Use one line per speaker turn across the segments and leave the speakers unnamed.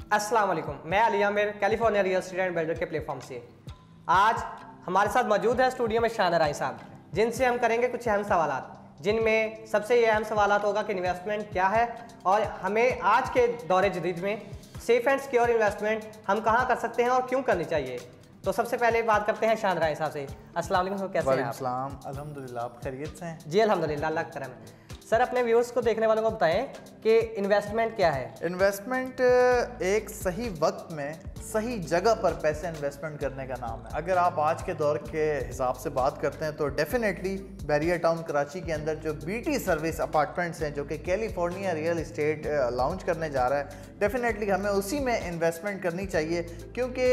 अस्सलाम वालेकुम, मैं Ali Aamir California real estate and builder के प्लेटफॉर्म से। आज हमारे साथ मौजूद है स्टूडियो में शान राय साहब, जिनसे हम करेंगे कुछ अहम सवालात, जिनमें सबसे ये अहम सवालात होगा कि इन्वेस्टमेंट क्या है और हमें आज के दौरे जदीद में सेफ एंड सिक्योर इन्वेस्टमेंट हम कहाँ कर सकते हैं और क्यों करनी चाहिए। तो सबसे पहले बात करते हैं शान राय साहब से। अस्सलाम वालेकुम, कैसे हैं आप?
अल्हम्दुलिल्लाह, आप खैरियत से हैं?
जी अल्हम्दुलिल्लाह, अल्लाह का करम है। सर, अपने व्यूअर्स को देखने वालों को बताएं कि इन्वेस्टमेंट क्या है।
इन्वेस्टमेंट एक सही वक्त में सही जगह पर पैसे इन्वेस्टमेंट करने का नाम है। अगर आप आज के दौर के हिसाब से बात करते हैं तो डेफिनेटली बैरियर टाउन कराची के अंदर जो बीटी सर्विस अपार्टमेंट्स हैं, जो कि कैलिफोर्निया रियल इस्टेट लॉन्च करने जा रहा है, डेफिनेटली हमें उसी में इन्वेस्टमेंट करनी चाहिए, क्योंकि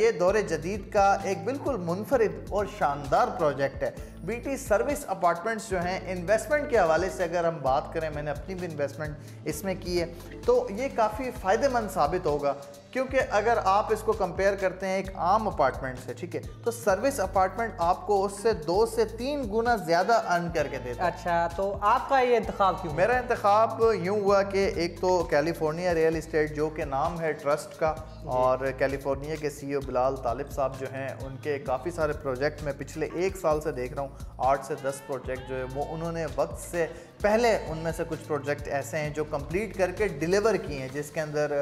ये दौर जदीद का एक बिल्कुल मुनफरिद और शानदार प्रोजेक्ट है। बीटी सर्विस अपार्टमेंट्स जो हैं, इन्वेस्टमेंट के हवाले से अगर हम बात करें, मैंने अपनी भी इन्वेस्टमेंट इसमें की है, तो ये काफ़ी फ़ायदेमंद साबित होगा। क्योंकि अगर आप इसको कंपेयर करते हैं एक आम अपार्टमेंट से, ठीक है, तो सर्विस अपार्टमेंट आपको उससे 2 से 3 गुना ज़्यादा अर्न करके देता है।
अच्छा, तो आपका ये इंतखाब क्यों?
मेरा इंतखाब यूँ हुआ कि एक तो कैलिफोर्निया रियल इस्टेट, जो कि नाम है ट्रस्ट का, और कैलिफोर्निया के CEO बिलाल तालिब साहब जो हैं, उनके काफ़ी सारे प्रोजेक्ट मैं पिछले 1 साल से देख रहा हूँ। 8 से 10 प्रोजेक्ट जो है वो उन्होंने वक्त से पहले, उनमें से कुछ प्रोजेक्ट ऐसे हैं जो कंप्लीट करके डिलीवर किए हैं, जिसके अंदर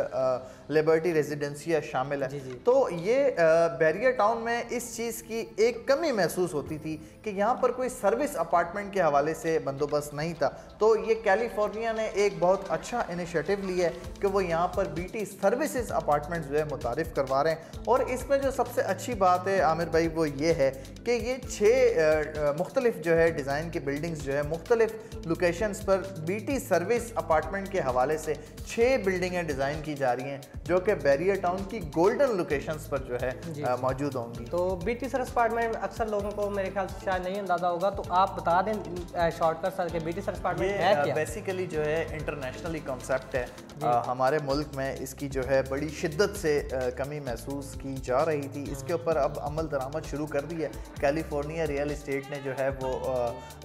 लिबर्टी रेजिडेंसिया शामिल है।
जी।
तो ये बैरियर टाउन में इस चीज़ की एक कमी महसूस होती थी कि यहाँ पर कोई सर्विस अपार्टमेंट के हवाले से बंदोबस्त नहीं था। तो ये कैलिफोर्निया ने एक बहुत अच्छा इनिशिएटिव लिया है कि वो यहाँ पर बीटी सर्विसेज अपार्टमेंट्स जो है मुतारिफ करवा रहे हैं। और इसमें जो सबसे अच्छी बात है आमिर भाई, वो ये है कि ये 6 मुख्तलिफ जो है डिज़ाइन की बिल्डिंग्स जो है मुख्तलिफ लोकेशंस पर बीटी सर्विस अपार्टमेंट के हवाले से 6 बिल्डिंगें डिज़ाइन की जा रही हैं, जो कि बैरियर टाउन की गोल्डन लोकेशंस पर जो है मौजूद होंगी।
तो बीटी सर्विस अपार्टमेंट अक्सर लोगों को मेरे ख्याल से शायद नहीं अंदाजा होगा, तो आप बता दें शॉर्टकट सर के बीटी सर्विस अपार्टमेंट है क्या?
बेसिकली जो है इंटरनेशनली कॉन्सेप्ट है। हमारे मुल्क में इसकी जो है बड़ी शिद्दत से कमी महसूस की जा रही थी। इसके ऊपर अब अमल दरामद शुरू कर दी है। कैलिफोर्निया रियल इस्टेट ने जो है वो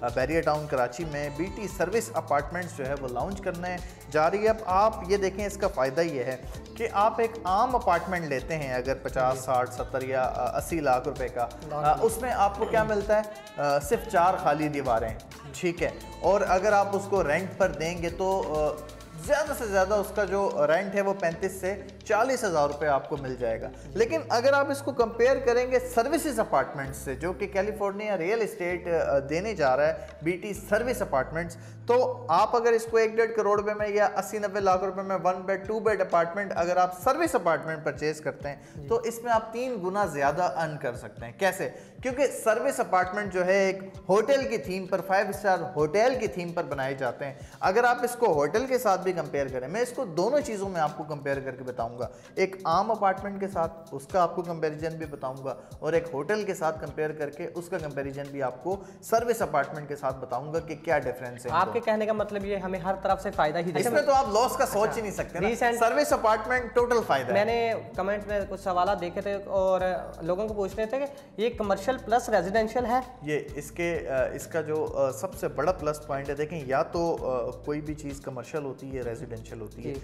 बैरियर टाउन कराची में बीटी सर्विस अपार्टमेंट्स जो है वो लॉन्च करने जा रही है। अब आप ये देखें, इसका फ़ायदा ये है कि आप एक आम अपार्टमेंट लेते हैं अगर 50, 60, 70 या 80 लाख रुपए का, उसमें आपको क्या मिलता है? सिर्फ 4 खाली दीवारें, ठीक है। और अगर आप उसको रेंट पर देंगे तो ज़्यादा से ज़्यादा उसका जो रेंट है वो 35 से 40 हज़ार रुपये आपको मिल जाएगा। लेकिन अगर आप इसको कंपेयर करेंगे सर्विसेज अपार्टमेंट्स से, जो कि कैलिफोर्निया रियल इस्टेट देने जा रहा है बीटी सर्विस अपार्टमेंट्स, तो आप अगर इसको 1-1.5 करोड़ रुपए में या 80-90 लाख रुपए में 1 बेड 2 बेड अपार्टमेंट अगर आप सर्विस अपार्टमेंट परचेज करते हैं, तो इसमें आप 3 गुना ज़्यादा अर्न कर सकते हैं। कैसे? क्योंकि सर्विस अपार्टमेंट जो है एक होटल की थीम पर, 5 स्टार होटल की थीम पर बनाए जाते हैं। अगर आप इसको होटल के साथ भी कंपेयर करें, मैं इसको दोनों चीज़ों में आपको कंपेयर करके बताऊंगा, एक आम अपार्टमेंट के साथ उसका आपको कंपैरिजन भी बताऊंगा, और एक होटल के साथ कंपेयर करके उसका कंपैरिजन भी आपको सर्विस अपार्टमेंट के साथ बताऊंगा कि क्या डिफरेंस है।
आपके कहने का मतलब ये हमें हर तरफ से फायदा ही,
इसमें तो आप लॉस का सोच ही नहीं सकते ना। सर्विस अपार्टमेंट टोटल फायदा।
मैंने कमेंट में कुछ सवाल देखे थे और लोगों को पूछ रहे थे कि ये कमर्शियल प्लस रेजिडेंशियल है।
ये इसका जो सबसे बड़ा प्लस पॉइंट है, देखें, या तो कोई भी चीज़ कमर्शियल होती है, रेजिडेंशियल होती है।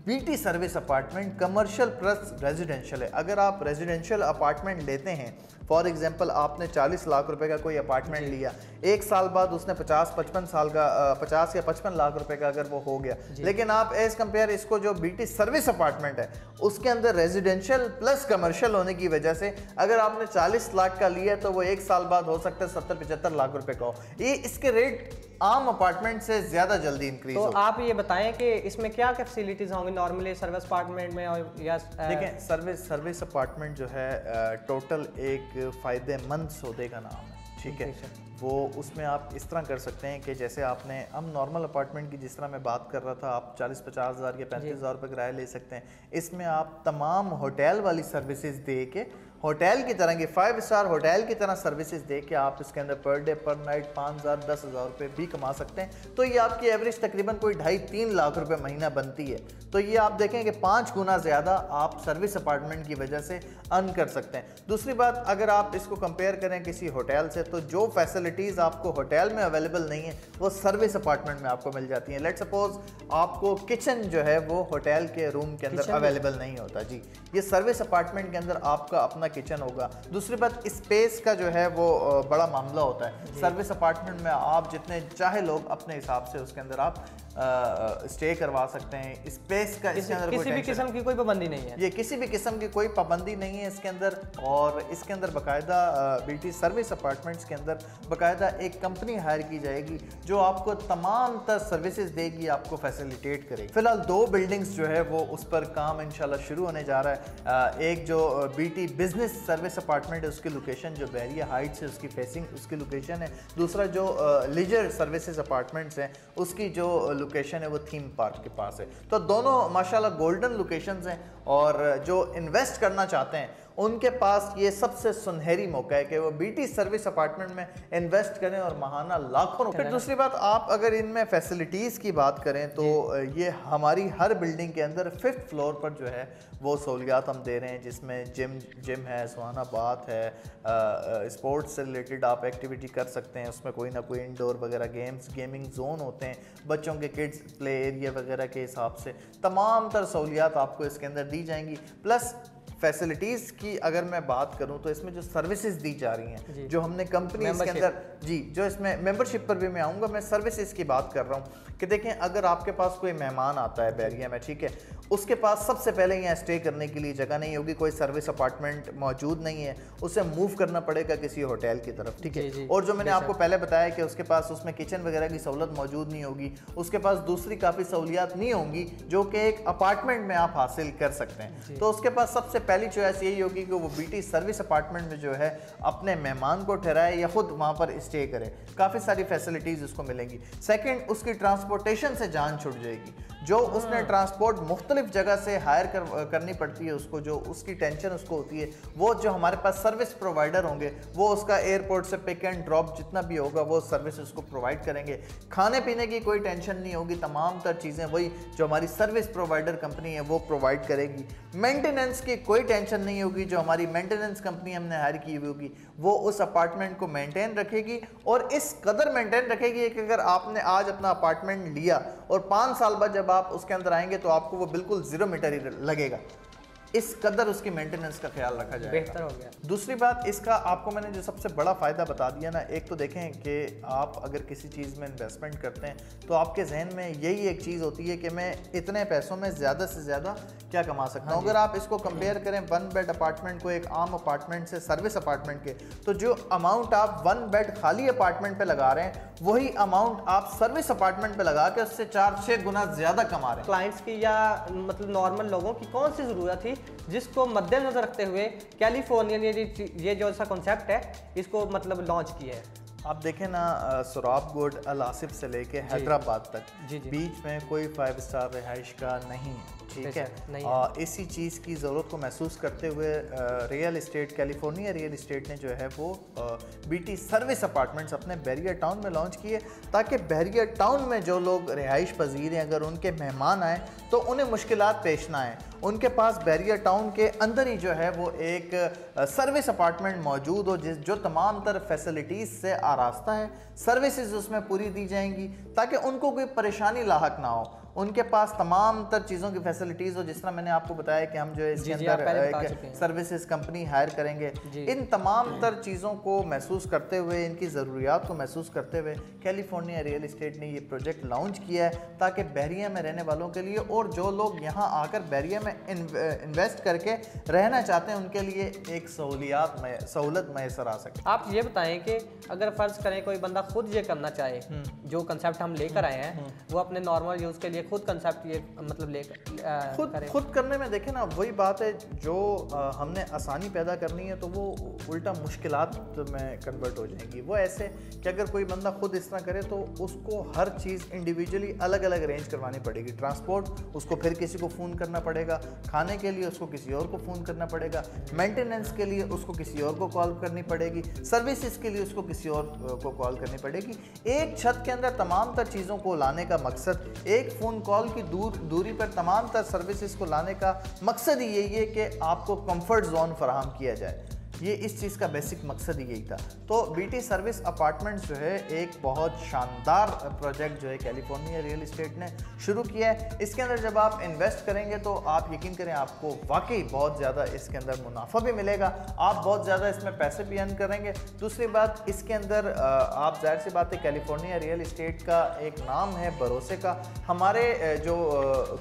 BT service apartment commercial plus residential है। अगर आप रेजिडेंशियल अपार्टमेंट लेते हैं, फॉर एग्जांपल आपने 40 लाख रुपए का कोई अपार्टमेंट लिया, 1 साल बाद उसने 50-55 साल का 50 या 55 लाख रुपए का अगर वो हो गया, लेकिन आप एज कंपेयर इसको जो बीटी सर्विस अपार्टमेंट है उसके अंदर रेजिडेंशियल प्लस कमर्शियल होने की वजह से अगर आपने 40 लाख का लिया तो वो 1 साल बाद हो सकता है 70-75 लाख रुपए का हो। ये इसके रेट आम अपार्टमेंट से ज्यादा जल्दी इंक्रीज
तो आप ये बताएं कि इसमें क्या क्या फैसिलिटीज होंगी नॉर्मली सर्विस अपार्टमेंट में? और या
देखें, सर्विस अपार्टमेंट जो है टोटल एक फ़ायदेमंद सौदे का नाम है, ठीक है। वो उसमें आप इस तरह कर सकते हैं कि जैसे आपने, हम नॉर्मल अपार्टमेंट की जिस तरह मैं बात कर रहा था, आप 40-50 हज़ार या 35 हज़ार रुपये किराया ले सकते हैं। इसमें आप तमाम होटल वाली सर्विसेज दे के, होटल की तरह की 5 स्टार होटल की तरह सर्विसेज दे के आप इसके अंदर पर डे पर नाइट 5,000 10,000 रुपये भी कमा सकते हैं। तो ये आपकी एवरेज तकरीबन कोई 2.5-3 लाख रुपए महीना बनती है। तो ये आप देखें कि 5 गुना ज़्यादा आप सर्विस अपार्टमेंट की वजह से अर्न कर सकते हैं। दूसरी बात, अगर आप इसको कंपेयर करें किसी होटल से, तो जो फैसिलिटी फैसिलिटीज़ आपको होटल में अवेलेबल नहीं है वो सर्विस अपार्टमेंट में आपको मिल जाती हैं। लेट सपोज आपको किचन जो है वो होटल के रूम के अंदर अवेलेबल नहीं होता जी, ये सर्विस अपार्टमेंट के अंदर आपका अपना किचन होगा। दूसरी बात, स्पेस का जो है वो बड़ा मामला होता है। सर्विस अपार्टमेंट में आप जितने चाहे लोग अपने हिसाब से उसके अंदर आप स्टे करवा सकते हैं। स्पेस का इसके अंदर
किसी भी किस्म की कोई पाबंदी नहीं है,
ये किसी भी किस्म की कोई पाबंदी नहीं है इसके अंदर। और इसके अंदर बाकायदा बीटी सर्विस अपार्टमेंट्स के अंदर बाकायदा एक कंपनी हायर की जाएगी जो आपको तमाम तर सर्विसेज देगी, आपको फैसिलिटेट करेगी। फिलहाल 2 बिल्डिंग्स जो है वो उस पर काम इंशाल्लाह शुरू होने जा रहा है। एक जो बीटी बिजनेस सर्विस अपार्टमेंट है उसकी लोकेशन जो बैरिया हाइट्स है उसकी फेसिंग उसकी लोकेशन है। दूसरा जो लीजर सर्विसेज अपार्टमेंट्स हैं उसकी जो लोकेशन है वो थीम पार्क के पास है। तो दोनों माशाल्लाह गोल्डन लोकेशंस हैं और जो इन्वेस्ट करना चाहते हैं उनके पास ये सबसे सुनहरी मौका है कि वो बीटी सर्विस अपार्टमेंट में इन्वेस्ट करें और महाना लाखों रुपए। दूसरी बात, आप अगर इनमें फैसिलिटीज़ की बात करें तो ये हमारी हर बिल्डिंग के अंदर 5th फ्लोर पर जो है वो सहूलियात हम दे रहे हैं, जिसमें जिम है, सुहाना बाथ है, स्पोर्ट्स से रिलेटेड आप एक्टिविटी कर सकते हैं। उसमें कोई ना कोई इंडोर वगैरह गेमिंग जोन होते हैं, बच्चों के किड्स प्ले एरिया वगैरह के हिसाब से तमाम तर सहूलियात आपको इसके अंदर दी जाएंगी। प्लस फैसिलिटीज़ की अगर मैं बात करूं तो इसमें जो सर्विसेज दी जा रही हैं, जो हमने कंपनी इसके अंदर जी, जो इसमें मेंबरशिप पर भी मैं आऊँगा, मैं सर्विसेज की बात कर रहा हूं कि देखें अगर आपके पास कोई मेहमान आता है बैरिया में, ठीक है, उसके पास सबसे पहले यहाँ स्टे करने के लिए जगह नहीं होगी, कोई सर्विस अपार्टमेंट मौजूद नहीं है, उसे मूव करना पड़ेगा किसी होटल की तरफ, ठीक है। और जो मैंने आपको पहले बताया कि उसके पास उसमें किचन वगैरह की सहूलत मौजूद नहीं होगी, उसके पास दूसरी काफ़ी सहूलियात नहीं होंगी जो कि एक अपार्टमेंट में आप हासिल कर सकते हैं। तो उसके पास सबसे पहली चॉइस यही होगी कि वो बीटी सर्विस अपार्टमेंट में जो है अपने मेहमान को ठहराए या खुद वहाँ पर स्टे करे, काफ़ी सारी फैसिलिटीज़ उसको मिलेंगी। सेकेंड, उसकी ट्रांसपोर्टेशन से जान छुट जाएगी। जो उसने ट्रांसपोर्ट मुख्तलिफ जगह से हायर करनी पड़ती है उसको, जो उसकी टेंशन उसको होती है, वो जो हमारे पास सर्विस प्रोवाइडर होंगे वो उसका एयरपोर्ट से पिक एंड ड्रॉप जितना भी होगा वो सर्विस उसको प्रोवाइड करेंगे। खाने पीने की कोई टेंशन नहीं होगी, तमाम तर चीज़ें वही जो हमारी सर्विस प्रोवाइडर कंपनी है वो प्रोवाइड करेगी। मेंटेनेंस की कोई टेंशन नहीं होगी, जो हमारी मेंटेनेंस कंपनी हमने हायर की हुई होगी वो उस अपार्टमेंट को मेंटेन रखेगी, और इस कदर मेंटेन रखेगी कि अगर आपने आज अपना अपार्टमेंट लिया और 5 साल बाद जब आप उसके अंदर आएंगे तो आपको वो बिल्कुल 0 मीटर ही लगेगा। इस कदर उसकी मेंटेनेंस का ख्याल रखा जाएगा।
बेहतर हो गया।
दूसरी बात, इसका आपको मैंने जो सबसे बड़ा फ़ायदा बता दिया ना, एक तो देखें कि आप अगर किसी चीज़ में इन्वेस्टमेंट करते हैं तो आपके जहन में यही एक चीज़ होती है कि मैं इतने पैसों में ज़्यादा से ज़्यादा क्या कमा सकता हूँ। अगर आप इसको कंपेयर करें 1 बेड अपार्टमेंट को एक आम अपार्टमेंट से, सर्विस अपार्टमेंट के, तो जो अमाउंट आप 1 बेड खाली अपार्टमेंट पर लगा रहे हैं वही अमाउंट आप सर्विस अपार्टमेंट पे लगा के उससे 4-6 गुना ज्यादा कमा रहे हैं।
क्लाइंट्स की या मतलब नॉर्मल लोगों की कौन सी ज़रूरत थी जिसको मद्देनजर रखते हुए कैलिफोर्निया ने ये जो सा कॉन्सेप्ट है इसको मतलब लॉन्च किया है?
आप देखें ना, सोराबगोड अल आसिफ से लेके हैदराबाद तक बीच में कोई 5 स्टार रिहाइश का नहीं है, ठीक है। इसी चीज़ की ज़रूरत को महसूस करते हुए real estate, California real estate ने जो है वो बीटी सर्विस अपार्टमेंट्स अपने बैरियर टाउन में लॉन्च किए, ताकि बैरियर टाउन में जो लोग रिहाइश पजीर हैं अगर उनके मेहमान आए तो उन्हें मुश्किलात पेश ना आए। उनके पास बैरियर टाउन के अंदर ही जो है वो एक सर्विस अपार्टमेंट मौजूद हो जो तमाम तर फैसिलिटीज़ से आरास्ता है, सर्विसेज उसमें पूरी दी जाएंगी ताकि उनको कोई परेशानी लाहक ना हो। उनके पास तमाम तर चीज़ों की फैसिलिटीज़ हो, जिस तरह मैंने आपको बताया कि हम जो है इसके अंदर एक सर्विसेज कंपनी हायर करेंगे। इन तमाम तर चीज़ों को महसूस करते हुए, इनकी ज़रूरियात को महसूस करते हुए कैलिफोर्निया रियल इस्टेट ने ये प्रोजेक्ट लॉन्च किया है ताकि बहरिया में रहने वालों के लिए और जो लोग यहाँ आकर बहरिया में इन्वेस्ट करके रहना चाहते हैं उनके लिए एक सहूलत मैसर आ सके।
आप ये बताएं कि अगर फ़र्ज़ करें कोई बंदा खुद ये करना चाहे, जो कंसेप्ट हम लेकर आए हैं वो अपने नॉर्मल यूज़ के लिए खुद कंसेप्ट ये मतलब लेकर
खुद करने में देखें ना, वही बात है जो हमने आसानी पैदा करनी है तो वो उल्टा मुश्किलात में कन्वर्ट हो जाएंगी। वो ऐसे कि अगर कोई बंदा खुद इस तरह करे तो उसको हर चीज़ इंडिविजुअली अलग अलग अरेंज करवानी पड़ेगी। ट्रांसपोर्ट उसको फिर किसी को फ़ोन करना पड़ेगा, खाने के लिए उसको किसी और को फ़ोन करना पड़ेगा, मेंटेनेंस के लिए उसको किसी और को कॉल करनी पड़ेगी, सर्विसेज के लिए उसको किसी और को कॉल करनी पड़ेगी। एक छत के अंदर तमाम तर चीज़ों को लाने का मकसद, एक फ़ोन कॉल की दूरी पर तमाम तर सर्विसेज को लाने का मकसद ही यही है कि आपको कंफर्ट जोन फराहम किया जाए। ये इस चीज़ का बेसिक मकसद ही यही था। तो बीटी सर्विस अपार्टमेंट्स जो है एक बहुत शानदार प्रोजेक्ट जो है कैलिफोर्निया रियल इस्टेट ने शुरू किया है। इसके अंदर जब आप इन्वेस्ट करेंगे तो आप यकीन करें आपको वाकई बहुत ज़्यादा इसके अंदर मुनाफा भी मिलेगा, आप बहुत ज़्यादा इसमें पैसे भी अर्न करेंगे। दूसरी बात, इसके अंदर आप जाहिर सी बात है कैलिफोर्निया रियल इस्टेट का एक नाम है भरोसे का। हमारे जो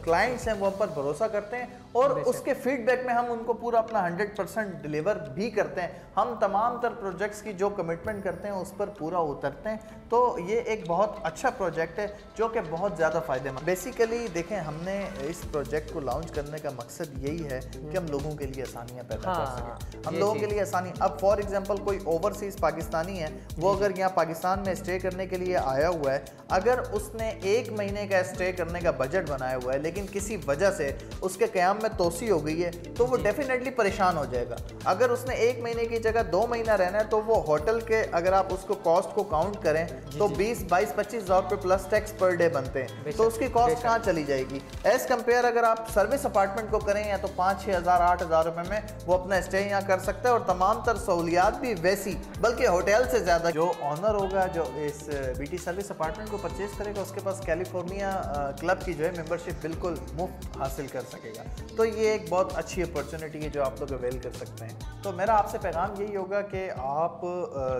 क्लाइंट्स हैं वो हम पर भरोसा करते हैं और उसके फीडबैक में हम उनको पूरा अपना 100% डिलीवर भी करते हैं। हम तमाम तर प्रोजेक्ट्स की जो कमिटमेंट करते हैं उस पर पूरा उतरते हैं। तो ये एक बहुत अच्छा प्रोजेक्ट है जो कि बहुत ज़्यादा फ़ायदेमंद। बेसिकली देखें, हमने इस प्रोजेक्ट को लॉन्च करने का मकसद यही है कि हम लोगों के लिए आसानियाँ पैदा कर सकें। हम लोगों के लिए आसानी, अब फॉर एग्जांपल कोई ओवरसीज़ पाकिस्तानी है, वो अगर यहाँ पाकिस्तान में स्टे करने के लिए आया हुआ है, अगर उसने 1 महीने का स्टे करने का बजट बनाया हुआ है लेकिन किसी वजह से उसके क़याम में तोसी हो गई है तो वो डेफिनेटली परेशान हो जाएगा। अगर उसने 1 महीने की जगह 2 महीना रहना है तो वो होटल के, अगर आप उसको कॉस्ट को काउंट करें तो 20-22-25,000 रुपये प्लस टैक्स पर डे बनते हैं, तो उसकी कॉस्ट कहाँ चली जाएगी। एज कंपेयर अगर आप सर्विस अपार्टमेंट को करें या तो 5-6 हज़ार 8 हज़ार रुपये में वो अपना स्टे यहाँ कर सकता है और तमाम तर सहूलियात भी वैसी, बल्कि होटल से ज़्यादा। जो ऑनर होगा जो इस बीटी सर्विस अपार्टमेंट को परचेज करेगा उसके पास कैलिफोर्निया क्लब की जो है मेंबरशिप बिल्कुल मुफ्त हासिल कर सकेगा। तो ये एक बहुत अच्छी अपॉर्चुनिटी है जो आप लोग अवेल कर सकते हैं। तो मेरा आपसे पैगाम यही होगा कि आप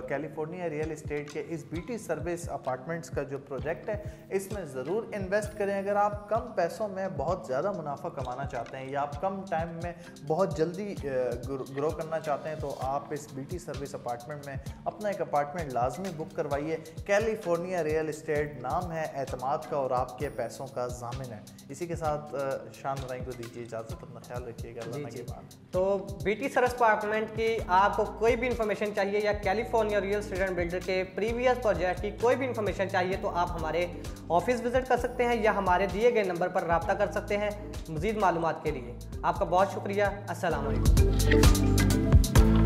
कैलिफोर्निया रियल इस्टेट के इस बीटी सर्विस अपार्टमेंट्स का जो प्रोजेक्ट है इसमें ज़रूर इन्वेस्ट करें। अगर आप कम पैसों में बहुत ज़्यादा मुनाफा कमाना चाहते हैं या आप कम टाइम में बहुत जल्दी ग्रो करना चाहते हैं तो आप इस बीटी सर्विस अपार्टमेंट में अपना एक अपार्टमेंट लाजमी बुक करवाइए। कैलिफोर्निया रियल इस्टेट नाम है एतमाद का और आपके पैसों का ज़ामिन है। इसी के साथ शान राई को दीजिए इजाज़त, अपना ख्याल रखिएगा। अल्लाह के बाद
तो बीटी सर्विस अपार्टमेंट की आपको कोई भी इंफॉर्मेशन चाहिए या California real estate and builder के प्रीवियस प्रोजेक्ट की कोई भी इंफॉर्मेशन चाहिए तो आप हमारे ऑफिस विजिट कर सकते हैं या हमारे दिए गए नंबर पर रब्ता कर सकते हैं मज़ीद मालूमात के लिए। आपका बहुत शुक्रिया। अस्सलाम वालेकुम।